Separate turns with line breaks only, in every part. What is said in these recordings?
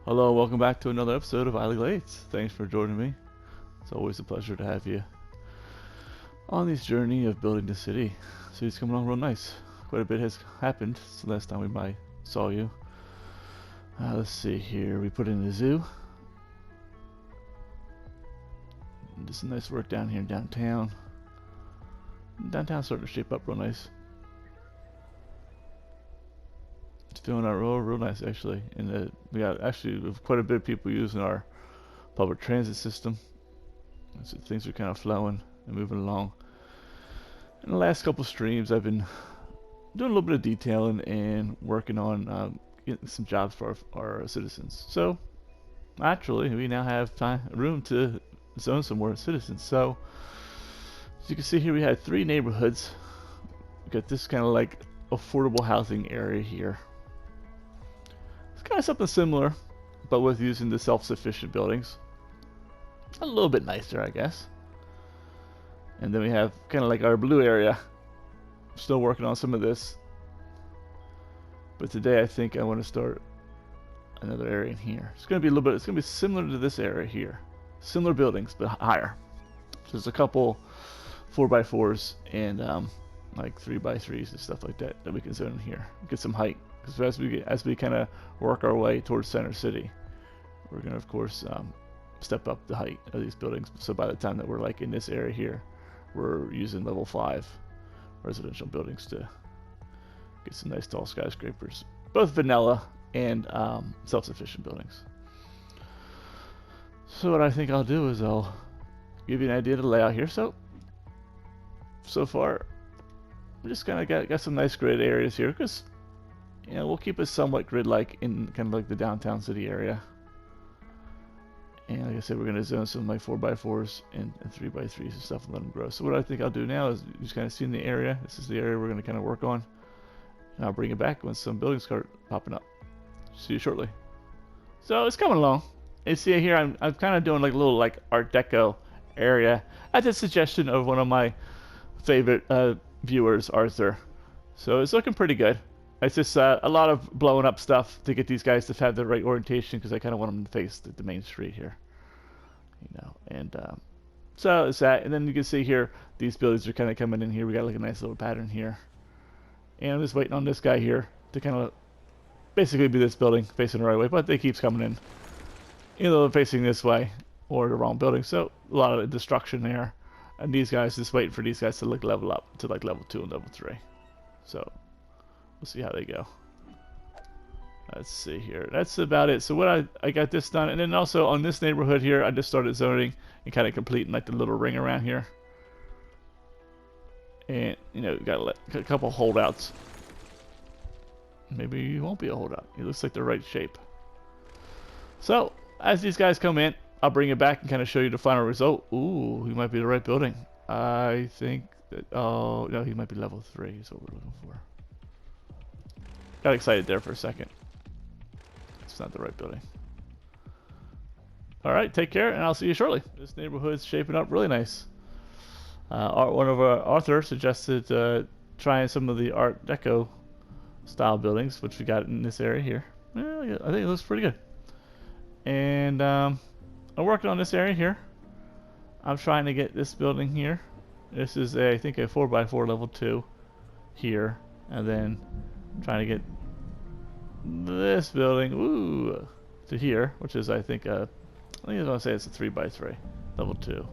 Hello, welcome back to another episode of Isla. Thanks for joining me. It's always a pleasure to have you on this journey of building the city. City's coming along real nice. Quite a bit has happened since the last time we saw you. Let's see here. We put in a zoo. Just some nice work down here in downtown. Downtown's starting to shape up real nice. It's feeling out real nice actually. And we got actually quite a bit of people using our public transit system. So things are kind of flowing and moving along. In the last couple streams, I've been doing a little bit of detailing and working on getting some jobs for our citizens. So naturally, we now have room to zone some more citizens. So as you can see here, we had 3 neighborhoods. We got this kind of like affordable housing area here. It's kind of something similar, but with using the self-sufficient buildings. A little bit nicer, I guess. And then we have kind of like our blue area. Still working on some of this. But today I think I want to start another area in here. It's going to be a little bit, it's going to be similar to this area here. Similar buildings, but higher. So there's a couple 4x4s and like 3x3s and stuff like that we can zone in here. Get some height. Because as we kind of work our way towards Center City, we're going to, of course, step up the height of these buildings. So by the time that we're like in this area here, we're using level 5 residential buildings to get some nice tall skyscrapers. Both vanilla and self-sufficient buildings. So what I think I'll do is I'll give you an idea of the layout here. So far, we just kind of got some nice grid areas here because, you know, we'll keep it somewhat grid-like in kind of like the downtown city area. And like I said, we're going to zone some like 4x4s and 3x3s and stuff and let them grow. So what I think I'll do now is just kind of see in the area. This is the area we're going to kind of work on. And I'll bring it back when some buildings start popping up. See you shortly. So it's coming along. You see here, I'm kind of doing like a little like Art Deco area at the suggestion of one of my favorite viewers, Arthur. So it's looking pretty good. It's just a lot of blowing up stuff to get these guys to have the right orientation because I kind of want them to face the main street here, you know. And so it's that. And then you can see here these buildings are kind of coming in here. We got like a nice little pattern here. And I'm just waiting on this guy here to kind of basically be this building facing the right way, but they keeps coming in, either facing this way or the wrong building. So a lot of destruction there. And these guys just waiting for these guys to like level up to like level 2 and level 3. So we'll see how they go. Let's see here. That's about it. So what I got this done. And then also on this neighborhood here, I just started zoning and kind of completing like the little ring around here. And, you know, got a couple holdouts. Maybe you won't be a holdout. It looks like the right shape. So as these guys come in, I'll bring it back and kind of show you the final result. Ooh, he might be the right building. I think that, oh, no, he might be level 3 is what we're looking for. Got excited there for a second. It's not the right building. Alright, take care, and I'll see you shortly. This neighborhood's shaping up really nice. One of our Arthur suggested trying some of the Art Deco style buildings, which we got in this area here. Well, yeah, I think it looks pretty good. And I'm working on this area here. I'm trying to get this building here. This is I think a 4x4 level 2 here, and then I'm trying to get this building to here, which is I think I'm going to say it's a 3x3 level 2.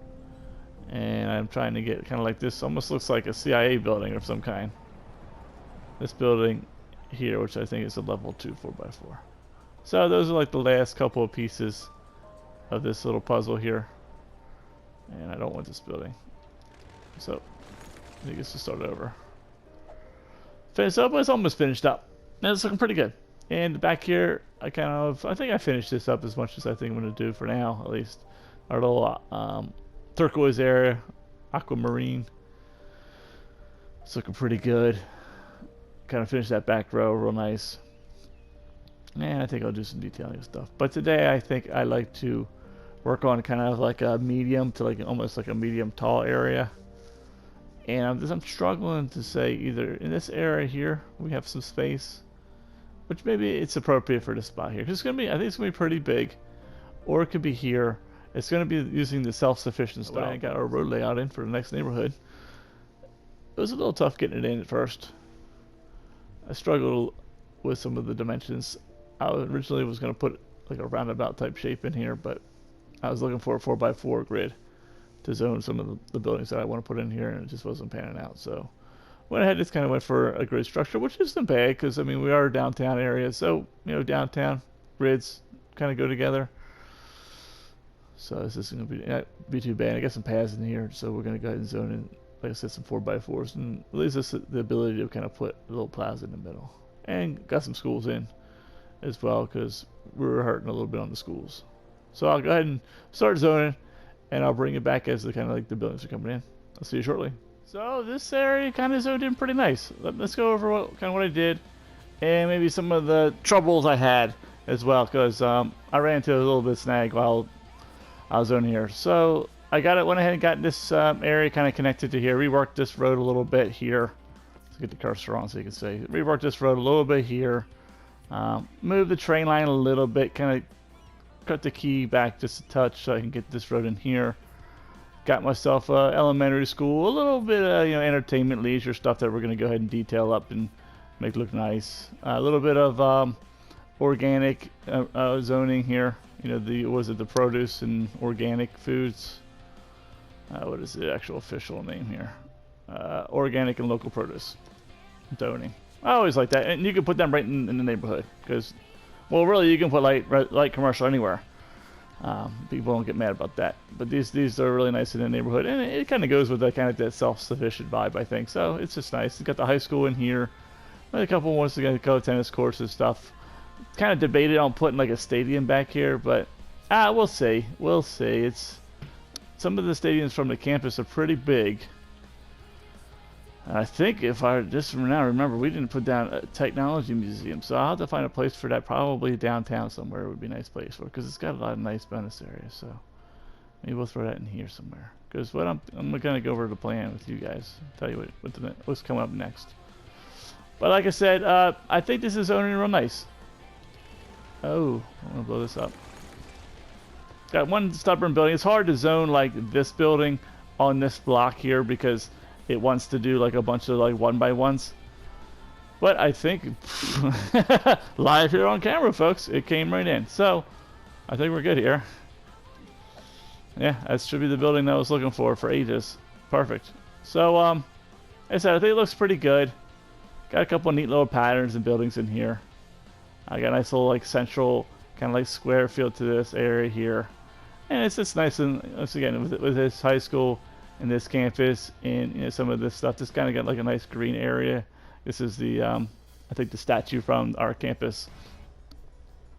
And I'm trying to get kind of like this, almost looks like a CIA building of some kind. This building here, which I think is a level 2 4x4. So those are like the last couple of pieces of this little puzzle here. And I don't want this building. So I think it's to start over. Finished up, but it's almost finished up. And it's looking pretty good. And back here, I think I finished this up as much as I think I'm going to do for now, at least. Our little turquoise area, aquamarine. It's looking pretty good. Kind of finished that back row real nice. And I think I'll do some detailing stuff. But today I think I like to work on kind of like a medium to like almost like a medium tall area. And I'm struggling to say either in this area here we have some space, which maybe it's appropriate for this spot here. 'Cause it's gonna be, I think it's gonna be pretty big, or it could be here. It's gonna be using the self-sufficient style. I got our road layout in for the next neighborhood. It was a little tough getting it in at first. I struggled with some of the dimensions. I originally was gonna put like a roundabout type shape in here, but I was looking for a 4x4 grid to zone some of the buildings that I want to put in here, and it just wasn't panning out. So went ahead, just kind of went for a grid structure, which isn't bad because I mean we are a downtown area, so you know downtown grids kind of go together. So this isn't gonna be too bad. I got some paths in here, so we're gonna go ahead and zone in, like I said, some 4x4s, and at least us the ability to kind of put a little plaza in the middle, and got some schools in as well because we were hurting a little bit on the schools. So I'll go ahead and start zoning, and I'll bring it back as the kind of like the buildings are coming in. I'll see you shortly. So this area kind of zoned in pretty nice. Let's go over what I did, and maybe some of the troubles I had as well, because I ran into a little bit of snag while I was zoning here. So I went ahead and got this area kind of connected to here. Reworked this road a little bit here. Let's get the cursor on so you can see. Reworked this road a little bit here. Move the train line a little bit, kind of cut the key back just a touch so I can get this road in here. Got myself a elementary school, a little bit of entertainment, leisure stuff that we're going to go ahead and detail up and make look nice. A little bit of organic zoning here. The produce and organic foods. What is the actual official name here? Organic and local produce zoning. I always like that, and you can put them right in the neighborhood because, well, really, you can put light commercial anywhere. People don't get mad about that, but these are really nice in the neighborhood, and it kind of goes with that kind of that self-sufficient vibe, I think. So it's just nice. It's got the high school in here, a couple wants to go tennis courts and stuff. Kind of debated on putting like a stadium back here, but we'll see. We'll see. It's some of the stadiums from the campus are pretty big. I think if I just from now remember, we didn't put down a technology museum, so I'll have to find a place for that. Probably downtown somewhere would be a nice place for it because it's got a lot of nice bonus areas. So maybe we'll throw that in here somewhere. Because what I'm gonna go over the plan with you guys. Tell you what's coming up next. But like I said, I think this is zoning real nice. Oh, I'm gonna blow this up. Got one stubborn building. It's hard to zone like this building on this block here because it wants to do like a bunch of like 1x1s. But I think live here on camera, folks, it came right in. So I think we're good here. Yeah, that should be the building that I was looking for ages. Perfect. So like I said, I think it looks pretty good. Got a couple of neat little patterns and buildings in here. I got a nice little like central kind of like square feel to this area here. And it's just nice, and once again with this high school and this campus and some of this stuff, just kind of got like a nice green area. This is the I think the statue from our campus.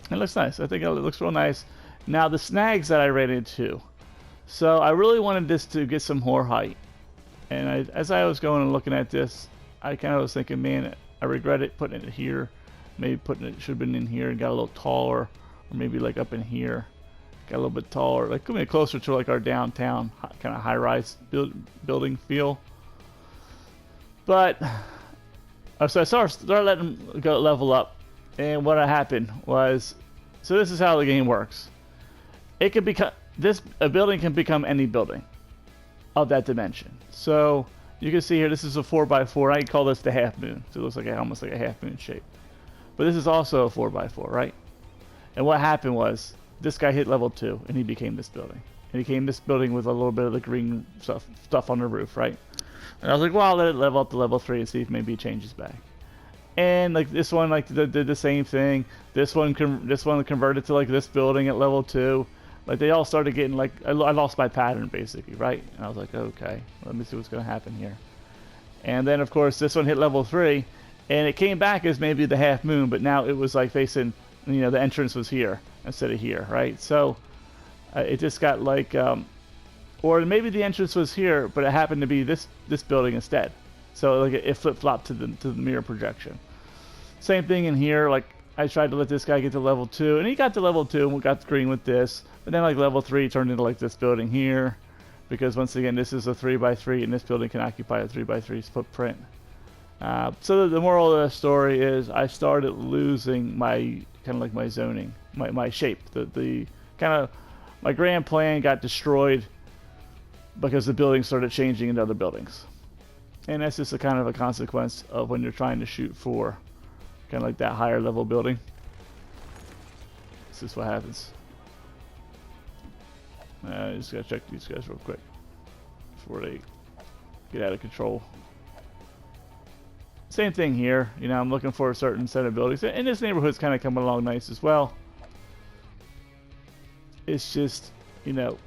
It looks nice. I think it looks real nice. Now the snags that I ran into. So I really wanted this to get some more height, and as I was going and looking at this, I kind of was thinking, man, I regret it putting it here. Maybe should have been in here and got a little taller, or maybe like up in here. Got a little bit taller, like coming closer to like our downtown kind of high-rise building feel. But so I started letting them go level up, and what happened was, so this is how the game works. It can become a building can become any building of that dimension. So you can see here, this is a 4x4. I call this the half moon. So it looks like almost like a half moon shape. But this is also a 4x4, right? And what happened was, this guy hit level 2, and he became this building. And he became this building with a little bit of the green stuff on the roof, right? And I was like, well, I'll let it level up to level 3 and see if maybe it changes back. And like this one, like did the same thing. This one converted to like this building at level 2. Like they all started getting like, I lost my pattern basically, right? And I was like, okay, let me see what's gonna happen here. And then of course this one hit level 3, and it came back as maybe the half moon, but now it was like facing, the entrance was here instead of here, right? So it just got like, or maybe the entrance was here, but it happened to be this building instead. So like it flip-flopped to the mirror projection. Same thing in here. Like I tried to let this guy get to level 2, and he got to level 2, and we got green with this. But then like level 3 turned into like this building here, because once again this is a 3x3, and this building can occupy a 3x3 footprint. So the moral of the story is I started losing my kind of like my zoning, my shape. The kind of my grand plan got destroyed because the buildings started changing into other buildings. And that's just a kind of a consequence of when you're trying to shoot for kind of like that higher level building. This is what happens. I just gotta check these guys real quick before they get out of control. Same thing here. You know, I'm looking for a certain set of buildings. And this neighborhood's kind of coming along nice as well. It's just, you know,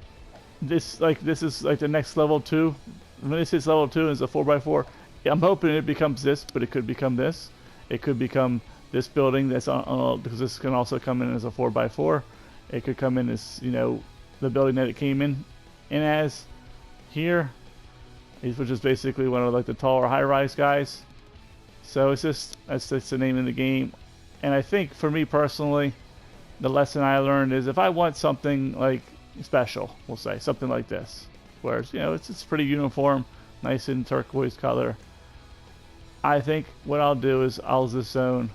this is like the next level 2. When this hits level 2 and it's a 4x4, I'm hoping it becomes this, but it could become this. It could become this building that's on because this can also come in as a 4x4. It could come in as, you know, the building that it came in as here, which is basically one of like the taller high-rise guys. So it's just that's the name of the game. And I think for me personally, the lesson I learned is if I want something like special, we'll say something like this, where it's, you know, it's pretty uniform, nice in turquoise color. I think what I'll do is I'll just zone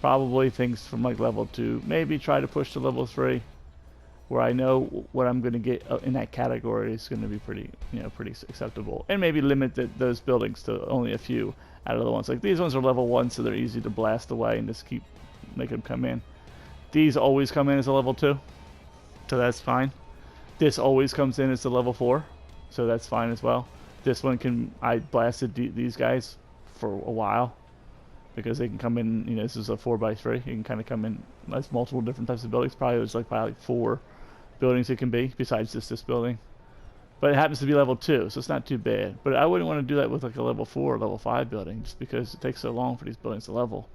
probably things from like level 2, maybe try to push to level 3, where I know what I'm going to get in that category is going to be pretty, you know, pretty acceptable, and maybe limit those buildings to only a few out of the ones. Like these ones are level 1, so they're easy to blast away and just keep make them come in. These always come in as a level 2, so that's fine. This always comes in as a level 4, so that's fine as well. This one I blasted these guys for a while because they can come in, you know, this is a 4x3. You can kind of come in as multiple different types of buildings. Probably there's like 4 buildings it can be besides just this building. But it happens to be level 2, so it's not too bad. But I wouldn't want to do that with like a level 4 or level 5 building, just because it takes so long for these buildings to level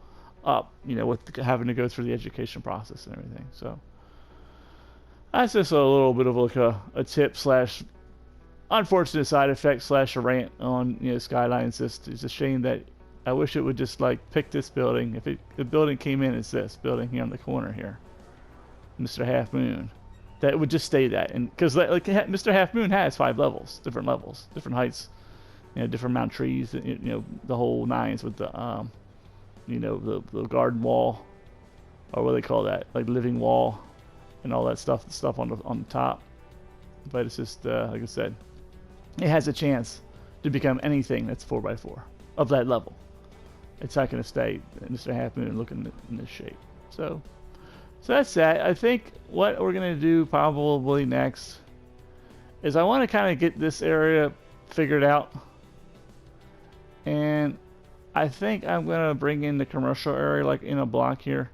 up, you know, with having to go through the education process and everything. So that's just a little bit of like a tip slash unfortunate side effect slash a rant on, you know, Skylines. It's a shame that I wish it would just like pick this building. If the building came in as this building here on the corner here, Mr. Half Moon, that it would just stay that. And because like Mr. Half Moon has 5 levels, different heights, you know, different amount of trees, you know, the whole nines with the you know, the garden wall, or what do they call that, like living wall, and all that stuff on the top. But it's just like I said, it has a chance to become anything that's 4x4 of that level. It's not going to stay Mr. Half Moon looking in this shape. So that's that. I think what we're going to do probably next is I want to kind of get this area figured out. And I think I'm going to bring in the commercial area like in a block here.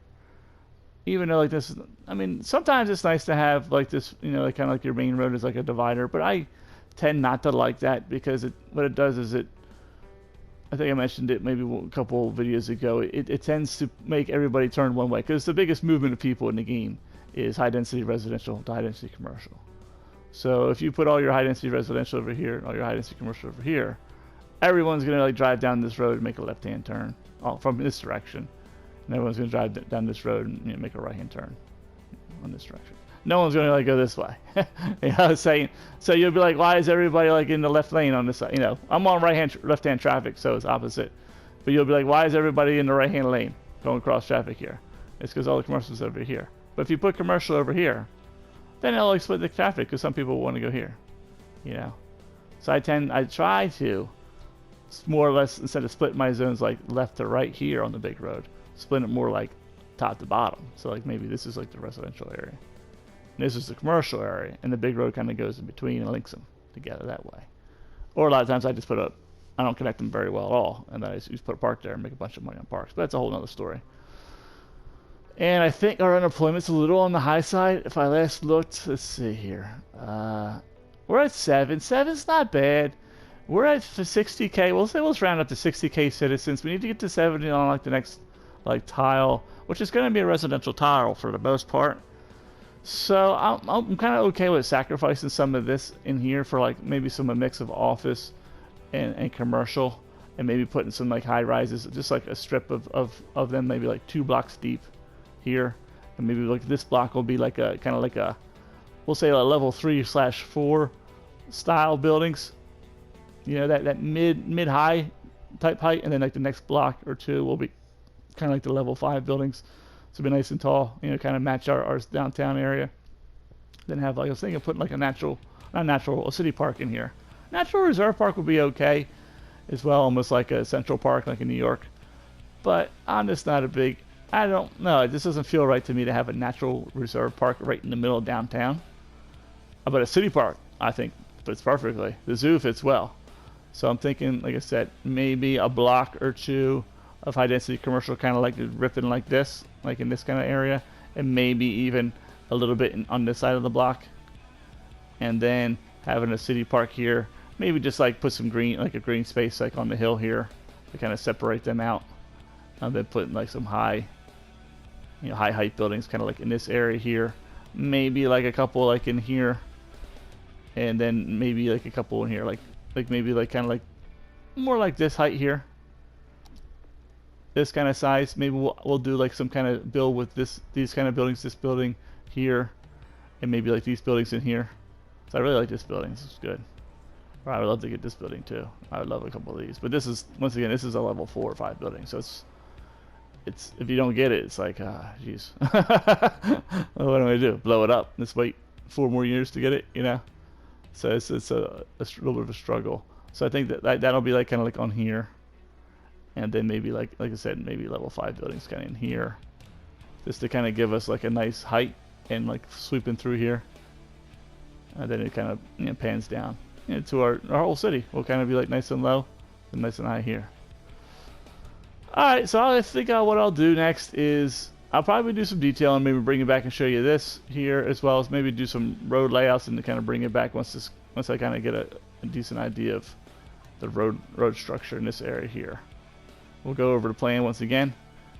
Even though like this, I mean, sometimes it's nice to have like this, you know, like kind of like your main road is like a divider. But I tend not to like that because what it does is I think I mentioned it maybe a couple videos ago. It tends to make everybody turn one way because the biggest movement of people in the game is high density residential to high density commercial. So if you put all your high density residential over here, all your high density commercial over here, everyone's gonna like drive down this road and make a left-hand turn from this direction, and everyone's gonna drive down this road and, you know, make a right-hand turn on this direction. No one's gonna like go this way. You know what I'm saying? So you'll be like, why is everybody like in the left lane on this side? You know, I'm on left-hand traffic, so it's opposite. But you'll be like, why is everybody in the right-hand lane going across traffic here? It's because all the commercials over here. But if you put commercial over here, then it'll like split the traffic because some people want to go here. You know, so I try to more or less, instead of splitting my zones like left to right here on the big road, split it more like top to bottom. So like maybe this is like the residential area. This is the commercial area, and the big road kind of goes in between and links them together that way. Or a lot of times I don't connect them very well at all, and then I just put a park there and make a bunch of money on parks. But that's a whole nother story. And I think our unemployment's a little on the high side. If I last looked, let's see here. We're at 7. 7's not bad. We're at 60K. Let's round up to 60K citizens. We need to get to 70 on like the next like tile, which is going to be a residential tile for the most part. So I'm kind of okay with sacrificing some of this in here for like maybe a mix of office and commercial, and maybe putting some like high rises, just like a strip of them, maybe like 2 blocks deep here, and maybe like this block will be like a kind of like a, we'll say a level 3/4 style buildings. You know, that mid high type height, and then like the next block or two will be kind of like the level 5 buildings. So it'll be nice and tall, you know, kind of match our downtown area. Then have, like I was thinking, putting like a city park in here. Natural reserve park would be okay as well, almost like a central park like in New York. But I'm just not a big, I don't know, it just doesn't feel right to me to have a natural reserve park right in the middle of downtown. But a city park, I think, fits perfectly. The zoo fits well. So I'm thinking, like I said, maybe a block or two of high density commercial, kind of like ripping like this, like in this kind of area, and maybe even a little bit on this side of the block. And then having a city park here, maybe just like put some green, like a green space like on the hill here to kind of separate them out. And then putting like some high height buildings kind of like in this area here. Maybe like a couple like in here. And then maybe like a couple in here, like maybe like kind of like more like this height here. This kind of size. Maybe we'll do like some kind of build with these kind of buildings, this building here, and maybe like these buildings in here. So I really like this building. This is good. Or I would love to get this building too. I would love a couple of these. But this is, once again, this is a level 4 or 5 building. So it's if you don't get it, it's like, jeez. Well, what am I gonna do? Blow it up? Let's wait 4 more years to get it, you know? So it's a little bit of a struggle. So I think that'll be like kind of like on here. And then maybe like I said, maybe level 5 buildings kind of in here. Just to kind of give us like a nice height and like sweeping through here. And then it kind of, you know, pans down into our whole city. Will kind of be like nice and low and nice and high here. Alright, so I think what I'll do next is I'll probably do some detail and maybe bring it back and show you this here, as well as maybe do some road layouts and to kind of bring it back once I kind of get a decent idea of the road structure in this area here. We'll go over the plan once again,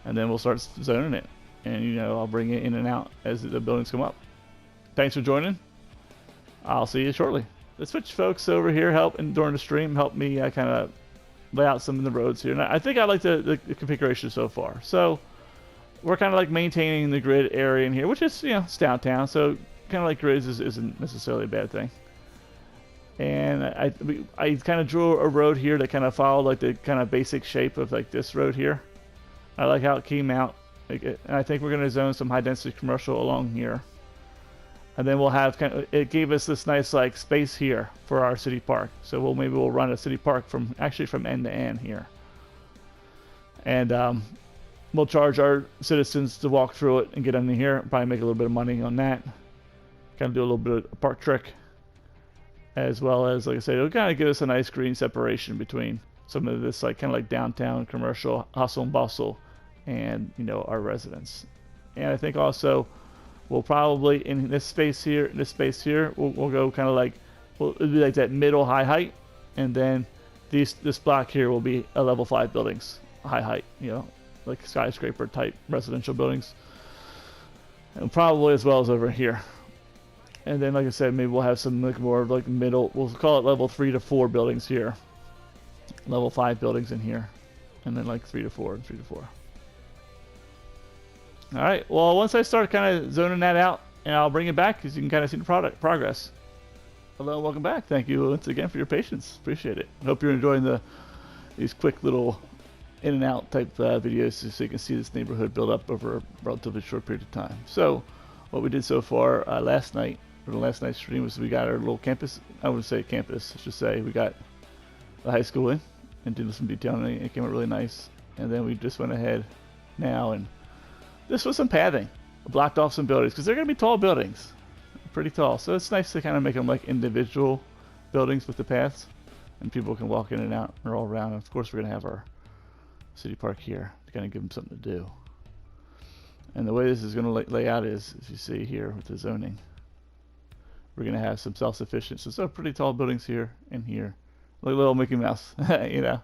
and then we'll start zoning it. And, you know, I'll bring it in and out as the buildings come up. Thanks for joining. I'll see you shortly. The Switch folks over here during the stream help me kind of lay out some of the roads here. And I think I like the configuration so far. So we're kind of like maintaining the grid area in here, which is, you know, it's downtown. So kind of like grids isn't necessarily a bad thing. And I kind of drew a road here that kind of followed like the kind of basic shape of like this road here. I like how it came out. And I think we're going to zone some high density commercial along here. And then we'll have it gave us this nice like space here for our city park. So maybe we'll run a city park from end to end here. And we'll charge our citizens to walk through it and get under here. Probably make a little bit of money on that. Kind of do a little bit of park trick. As well as, like I said, it'll kind of give us a nice green separation between some of this like kind of like downtown commercial hustle and bustle and, you know, our residents. And I think also we'll probably in this space here, we'll go kind of like, it'll be like that middle high height, and then this block here will be a level 5 buildings, high height, you know, like skyscraper type residential buildings, and probably as well as over here. And then, like I said, maybe we'll have some like more like middle, we'll call it level 3 to 4 buildings here, level 5 buildings in here, and then like 3 to 4 and 3 to 4. All right, well, once I start kind of zoning that out, and I'll bring it back because you can kind of see the progress. Hello and welcome back. Thank you once again for your patience. Appreciate it. I hope you're enjoying these quick little in and out type videos so you can see this neighborhood build up over a relatively short period of time. So what we did so far last night, or the last night's stream, was we got our little campus. I wouldn't say campus, I should say we got the high school in and did some detailing. It came out really nice. And then we just went ahead now and this was some pathing. Blocked off some buildings because they're going to be tall buildings, pretty tall. So it's nice to kind of make them like individual buildings with the paths, and people can walk in and out or all around. And of course, we're going to have our city park here to kind of give them something to do. And the way this is going to lay out is, as you see here with the zoning, we're going to have some self-sufficient. So some pretty tall buildings here and here, like little Mickey Mouse, you know,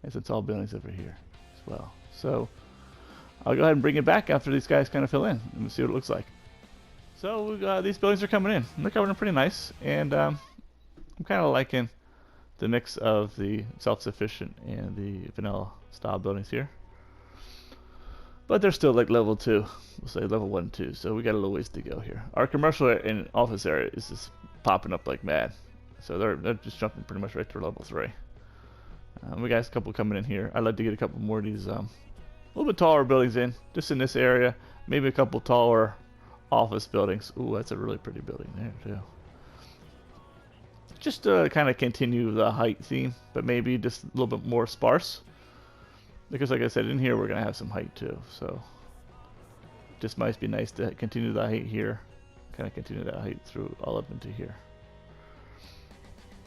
and some tall buildings over here as well. So I'll go ahead and bring it back after these guys kind of fill in and we'll see what it looks like. So these buildings are coming in. They're coming in pretty nice, and I'm kind of liking the mix of the self-sufficient and the vanilla style buildings here. But they're still like level 2, we'll say level 1 and 2, so we got a little ways to go here. Our commercial and office area is just popping up like mad. So they're just jumping pretty much right to level 3. We got a couple coming in here. I'd like to get a couple more of these a little bit taller buildings in, just in this area. Maybe a couple taller office buildings. Ooh, that's a really pretty building there too. Just to kind of continue the height theme, but maybe just a little bit more sparse. Because like I said, in here we're going to have some height too, so just might be nice to continue the height here. Kind of continue that height through all up into here.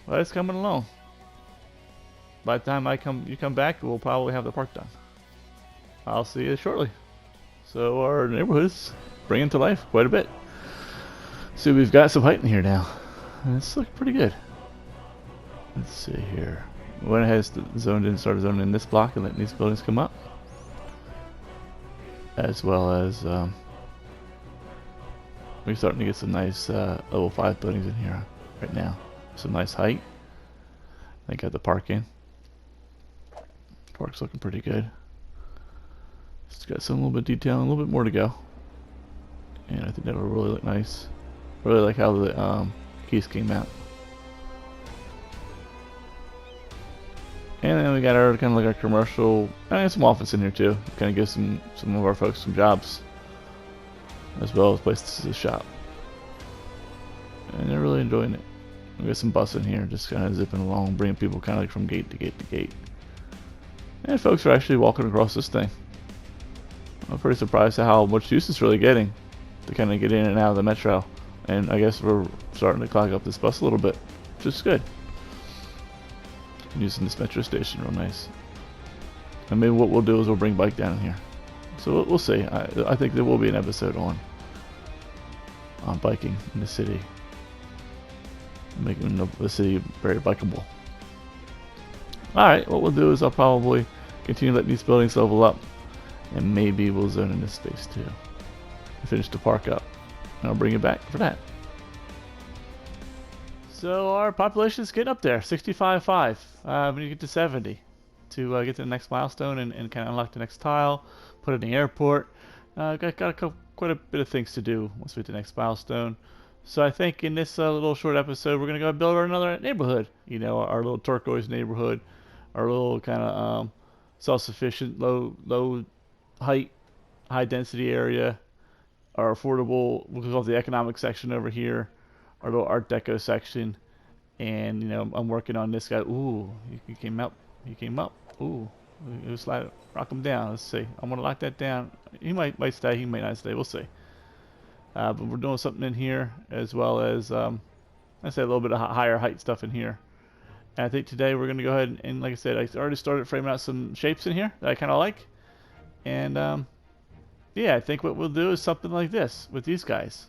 Well, it's coming along. By the time you come back, we'll probably have the park done. I'll see you shortly. So our neighborhood is bringing to life quite a bit. So we've got some height in here now. It's looking pretty good. Let's see here. Went ahead and started zoning in this block and letting these buildings come up. As well as we're starting to get some nice level 5 buildings in here right now. Some nice height. I got the park in. Park's looking pretty good. It's got some little bit of detail and a little bit more to go. And I think that'll really look nice. Really like how the keys came out. And then we got our kind of like our commercial and some office in here too. Kind of give some of our folks some jobs, as well as places to shop. And they're really enjoying it. We got some bus in here, just kind of zipping along, bringing people kind of like from gate to gate to gate. And folks are actually walking across this thing. I'm pretty surprised at how much use it's really getting to kind of get in and out of the metro. And I guess we're starting to clog up this bus a little bit, which is good. Using this metro station real nice. And maybe what we'll do is we'll bring bike down in here. So we'll see. I think there will be an episode on biking in the city, making the city very bikeable. Alright, what we'll do is I'll probably continue letting these buildings level up, and maybe we'll zone in this space too. Finish the park up, and I'll bring it back for that. So our population is getting up there, 65.5. We need to get to 70 to get to the next milestone and kind of unlock the next tile, put it in the airport. Got quite a bit of things to do once we hit the next milestone. So I think in this little short episode, we're going to go build another neighborhood. You know, our little turquoise neighborhood, our little kind of self-sufficient, low height, high density area, our affordable, we'll call it the economic section over here, our little Art Deco section. And you know, I'm working on this guy. Ooh, he came up. He came up. Ooh, it was like rock him down. Let's see. I'm gonna lock that down. He might stay. He might not stay. We'll see. But we're doing something in here as well as I say a little bit of higher height stuff in here. And I think today we're gonna go ahead and like I said, I already started framing out some shapes in here that I kind of like. And yeah, I think what we'll do is something like this with these guys.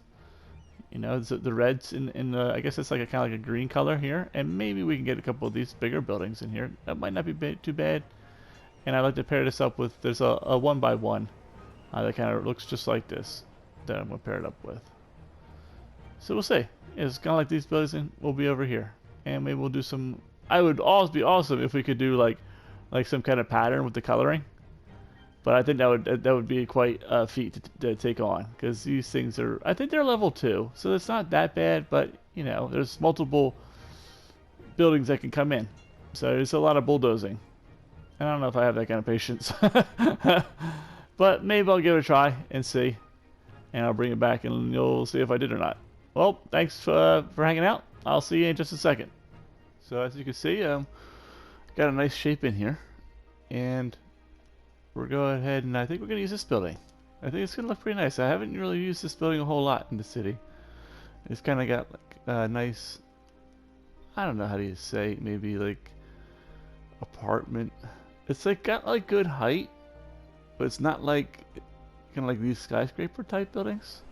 You know, the reds in the, I guess it's like a kind of like a green color here, and maybe we can get a couple of these bigger buildings in here. That might not be too bad. And I like to pair this up with, there's a 1x1 that kind of looks just like this that I'm gonna pair it up with. So we'll see. It's kind of like these buildings will be over here, and maybe we'll do some. I would always be awesome if we could do like some kind of pattern with the coloring. But I think that would be quite a feat to take on, because these things are, I think they're level 2, so it's not that bad. But you know, there's multiple buildings that can come in, so there's a lot of bulldozing. I don't know if I have that kind of patience, but maybe I'll give it a try and see, and I'll bring it back and you'll see if I did or not. Well, thanks for hanging out. I'll see you in just a second. So as you can see, got a nice shape in here, and we're going ahead and I think we're going to use this building. I think it's going to look pretty nice. I haven't really used this building a whole lot in the city. It's kind of got like a nice, I don't know how do you say, maybe like apartment. It's like got like good height, but it's not like kind of like these skyscraper type buildings.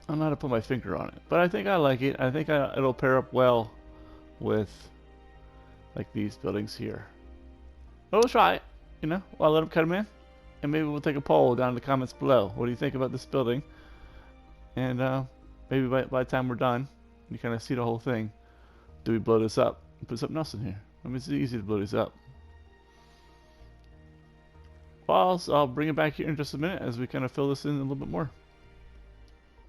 I don't know how to put my finger on it, but I think I like it. I think it'll pair up well with like these buildings here. But we'll try it, you know, I'll let them cut them in, and maybe we'll take a poll down in the comments below. What do you think about this building? And maybe by the time we're done, you kind of see the whole thing. Do we blow this up and put something else in here? I mean, it's easy to blow this up. Well, I'll bring it back here in just a minute as we kind of fill this in a little bit more.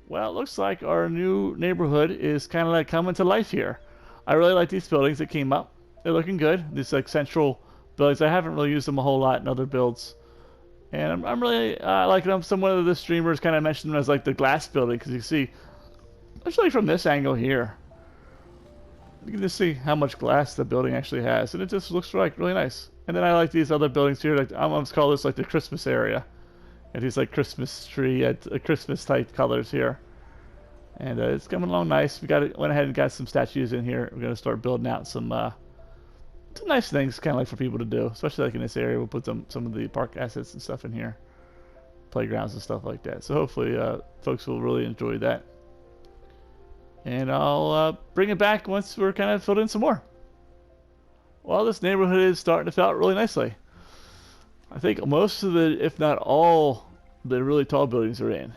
Well, it looks like our new neighborhood is kind of like coming to life here. I really like these buildings that came up. They're looking good. These like central buildings. I haven't really used them a whole lot in other builds. And I'm really liking them. Some of the streamers kind of mentioned them as like the glass building because you see, especially from this angle here, you can just see how much glass the building actually has, and it just looks like really nice. And then I like these other buildings here. Like I'm gonna call this like the Christmas area, and these like Christmas tree, Christmas type colors here. And it's coming along nice. We went ahead and got some statues in here. We're gonna start building out some nice things, kind of like for people to do, especially like in this area. We'll put some of the park assets and stuff in here, playgrounds and stuff like that. So hopefully folks will really enjoy that. And I'll bring it back once we're kind of filled in some more. Well, this neighborhood is starting to fill out really nicely. I think most of the, if not all, the really tall buildings are in.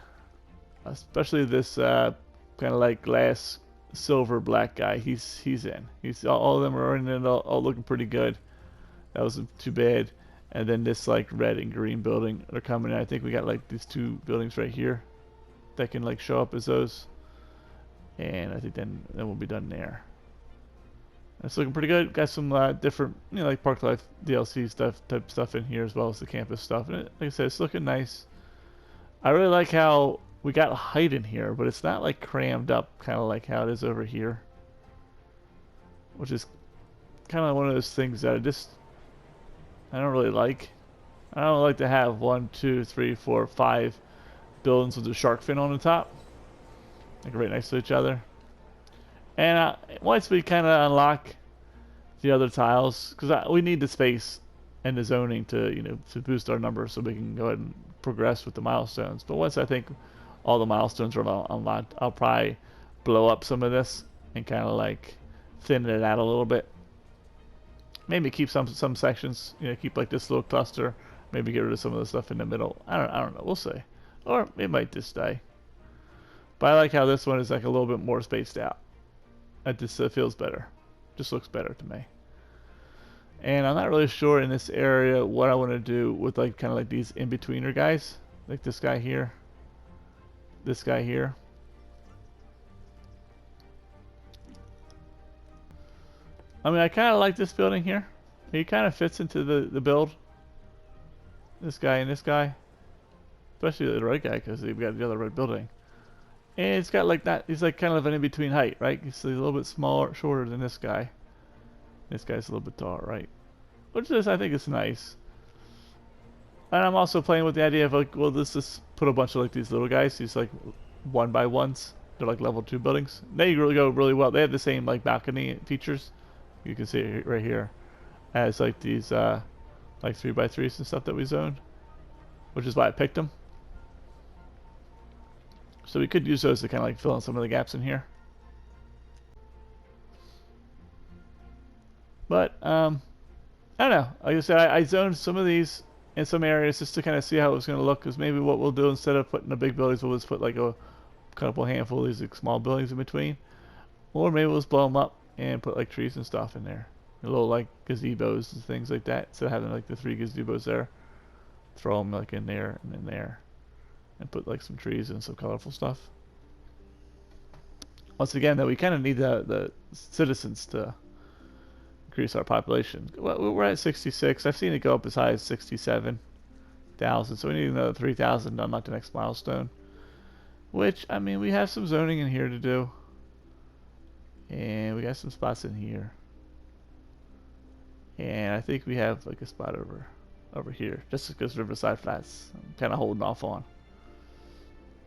Especially this kind of like glass silver black guy. He's in. All of them are in and all looking pretty good. That wasn't too bad. And then this like red and green building are coming in. I think we got like these two buildings right here that can like show up as those. And I think then we'll be done there. It's looking pretty good. Got some different, like Park Life DLC type stuff in here as well as the campus stuff. And like I said, it's looking nice. I really like how we got height in here, but it's not like crammed up, kind of like how it is over here. Which is kind of one of those things that I don't really like. I don't like to have 1, 2, 3, 4, 5 buildings with a shark fin on the top, like right next to each other. And once we kind of unlock the other tiles, because we need the space and the zoning to to boost our numbers so we can go ahead and progress with the milestones. But once I think all the milestones are unlocked, I'll probably blow up some of this and kind of like thin it out a little bit. Maybe keep some sections, keep like this little cluster. Maybe get rid of some of the stuff in the middle. I don't know. We'll see. Or it might just stay. But I like how this one is like a little bit more spaced out. It just feels better. Just looks better to me. And I'm not really sure in this area what I want to do with like kind of like these in-betweener guys. Like this guy here. This guy here. I mean, I kind of like this building here. He kind of fits into the build. This guy and this guy. Especially the red guy because we've got the other red building. And it's got like that, he's like kind of an in-between height, right? He's a little bit smaller, shorter than this guy. This guy's a little bit taller, right? Which is, I think it's nice. And I'm also playing with the idea of like, well, let's just put a bunch of like these little guys, these like 1x1s. They're like level 2 buildings. They really go really well. They have the same like balcony features. You can see it right here. As like these like 3x3s and stuff that we zoned. Which is why I picked them. So we could use those to kind of like fill in some of the gaps in here. But, I don't know. Like I said, I zoned some of these in some areas just to kind of see how it was going to look. Because maybe what we'll do instead of putting the big buildings, we'll just put like a couple handful of these like, small buildings in between. Or maybe we'll just blow them up and put like trees and stuff in there. A little like gazebos and things like that. Instead of having like the 3 gazebos there. Throw them like in there and in there. And put like some trees and some colorful stuff. Once again, though, we kind of need the citizens to increase our population. Well, we're at 66. I've seen it go up as high as 67,000. So we need another 3,000 to unlock the next milestone. Which, I mean, we have some zoning in here to do. And we got some spots in here. And I think we have like a spot over here. Just because Riverside Flats, I'm kind of holding off on.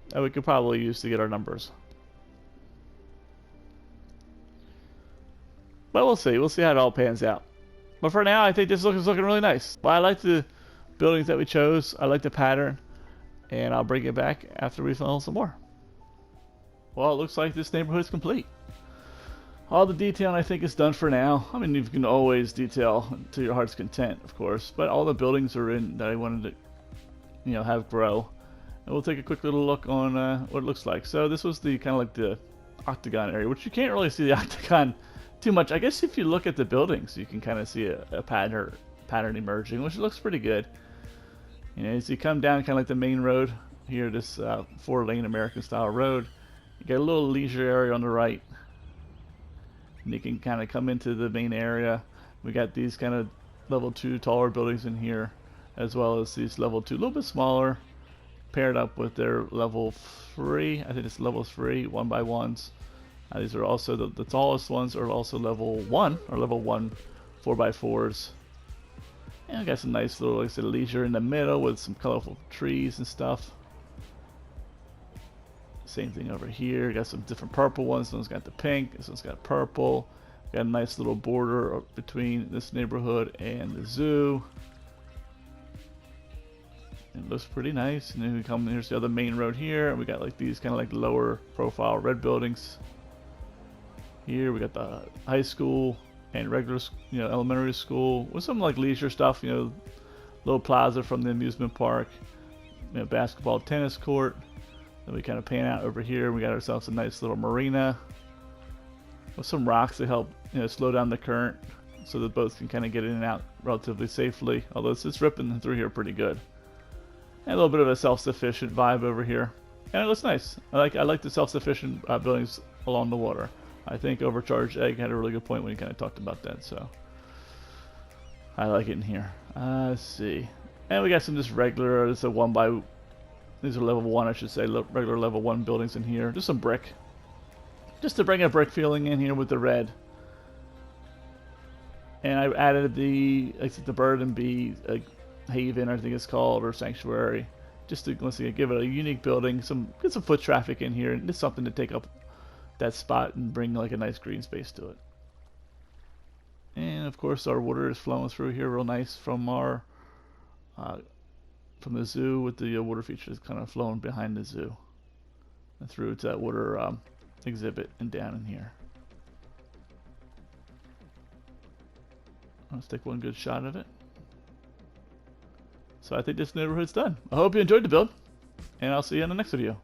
That we could probably use to get our numbers. But we'll see. We'll see how it all pans out. But for now, I think this is looking really nice. Well, I like the buildings that we chose. I like the pattern. And I'll bring it back after we fill some more. Well, it looks like this neighborhood is complete. All the detailing I think is done for now. I mean, you can always detail to your heart's content, of course. But all the buildings are in that I wanted to, have grow. And we'll take a quick little look on what it looks like. So this was the kind of like the octagon area, which you can't really see the octagon too much. I guess if you look at the buildings, you can kind of see a pattern emerging, which looks pretty good. As you come down kind of like the main road here, this 4-lane American style road, you got a little leisure area on the right. And you can kind of come into the main area. We got these kind of level 2 taller buildings in here, as well as these level 2 a little bit smaller, paired up with their level 3. I think it's level 3 1x1s. These are also the tallest ones are also level 1 or level 1 4x4s. And I got some nice little, like I said, leisure in the middle with some colorful trees and stuff. Same thing over here. Got some different purple ones. This one's got the pink. This one's got purple. Got a nice little border between this neighborhood and the zoo. It looks pretty nice. And then we come, here's the other main road here. And we got like these kind of like lower profile red buildings. Here we got the high school and regular, elementary school with some like leisure stuff. Little plaza from the amusement park. Basketball, tennis court. Then we kind of pan out over here. We got ourselves a nice little marina with some rocks to help slow down the current, so the boats can kind of get in and out relatively safely. Although it's ripping through here pretty good. And a little bit of a self-sufficient vibe over here, and it looks nice. I like the self-sufficient buildings along the water. I think Overcharged Egg had a really good point when he kind of talked about that, so I like it in here. Let's see. And we got some just regular, it's a these are level 1, I should say, regular level 1 buildings in here. Just some brick. Just to bring a brick feeling in here with the red. And I've added the bird and bee haven, I think it's called, or sanctuary. Just to, once again, give it a unique building. Get some foot traffic in here, and just something to take up that spot and bring like a nice green space to it. And of course our water is flowing through here real nice from our from the zoo, with the water features kind of flowing behind the zoo and through to that water exhibit and down in here. Let's take one good shot of it. So I think this neighborhood's done. I hope you enjoyed the build, and I'll see you in the next video.